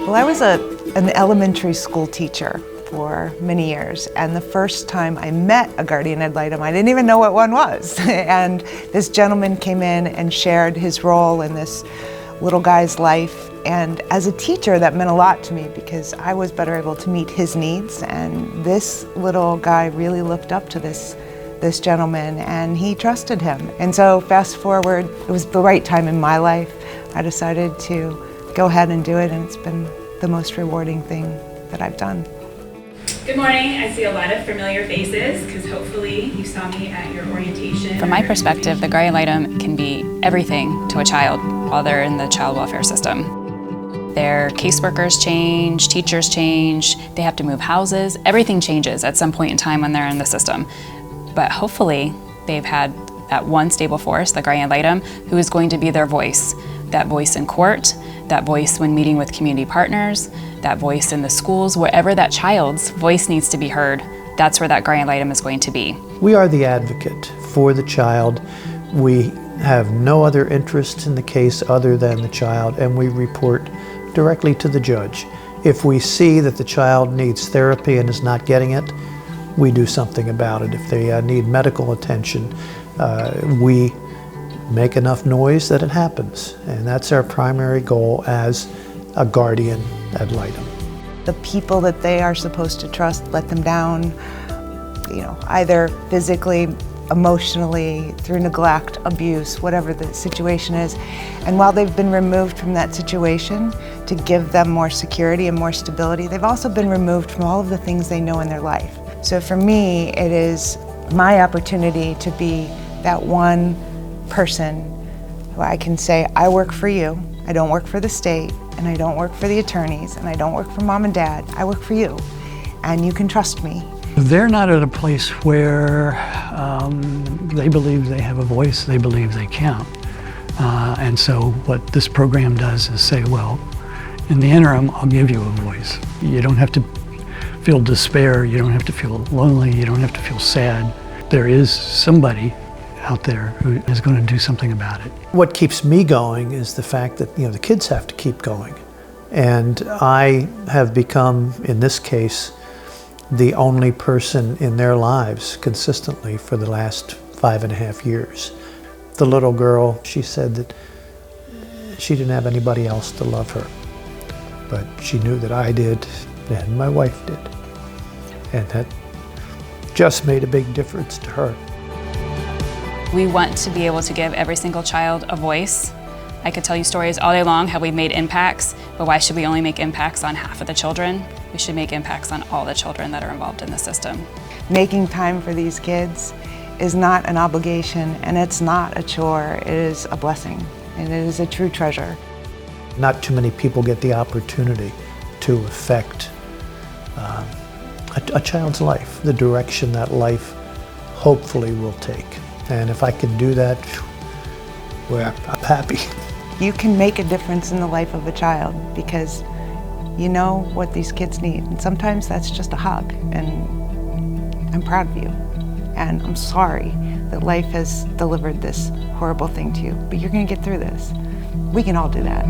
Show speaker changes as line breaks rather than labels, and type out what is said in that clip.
Well, I was an elementary school teacher for many years, and the first time I met a guardian ad litem, I didn't even know what one was. And this gentleman came in and shared his role in this little guy's life. And as a teacher, that meant a lot to me because I was better able to meet his needs. And this little guy really looked up to this gentleman, and he trusted him. And so fast forward, it was the right time in my life. I decided to go ahead and do it, and it's been the most rewarding thing that I've done.
Good morning. I see a lot of familiar faces because hopefully you saw me at your orientation.
From my perspective, the guardian ad litem can be everything to a child while they're in the child welfare system. Their caseworkers change, teachers change, they have to move houses. Everything changes at some point in time when they're in the system. But hopefully they've had that one stable force, the guardian ad litem, who is going to be their voice. That voice in court, that voice when meeting with community partners, that voice in the schools, wherever that child's voice needs to be heard, that's where that guardian ad litem is going to be.
We are the advocate for the child. We have no other interest in the case other than the child, and we report directly to the judge. If we see that the child needs therapy and is not getting it, we do something about it. If they need medical attention, we make enough noise that it happens. And that's our primary goal as a guardian ad litem.
The people that they are supposed to trust let them down, either physically, emotionally, through neglect, abuse, whatever the situation is. And while they've been removed from that situation to give them more security and more stability, they've also been removed from all of the things they know in their life. So for me, it is my opportunity to be that one person who I can say, I work for you, I don't work for the state, and I don't work for the attorneys, and I don't work for mom and dad, I work for you, and you can trust me.
They're not at a place where they believe they have a voice, they believe they count. And so what this program does is say, well, in the interim, I'll give you a voice. You don't have to feel despair, you don't have to feel lonely, you don't have to feel sad. There is somebody out there who is going to do something about it.
What keeps me going is the fact that the kids have to keep going. And I have become, in this case, the only person in their lives consistently for the last 5.5 years. The little girl, she said that she didn't have anybody else to love her, but she knew that I did and my wife did. And that just made a big difference to her.
We want to be able to give every single child a voice. I could tell you stories all day long how we've made impacts, but why should we only make impacts on half of the children? We should make impacts on all the children that are involved in the system.
Making time for these kids is not an obligation, and it's not a chore. It is a blessing, and it is a true treasure.
Not too many people get the opportunity to affect a child's life, the direction that life hopefully will take. And if I can do that, well, I'm happy.
You can make a difference in the life of a child because you know what these kids need. And sometimes that's just a hug, and I'm proud of you. And I'm sorry that life has delivered this horrible thing to you, but you're gonna get through this. We can all do that.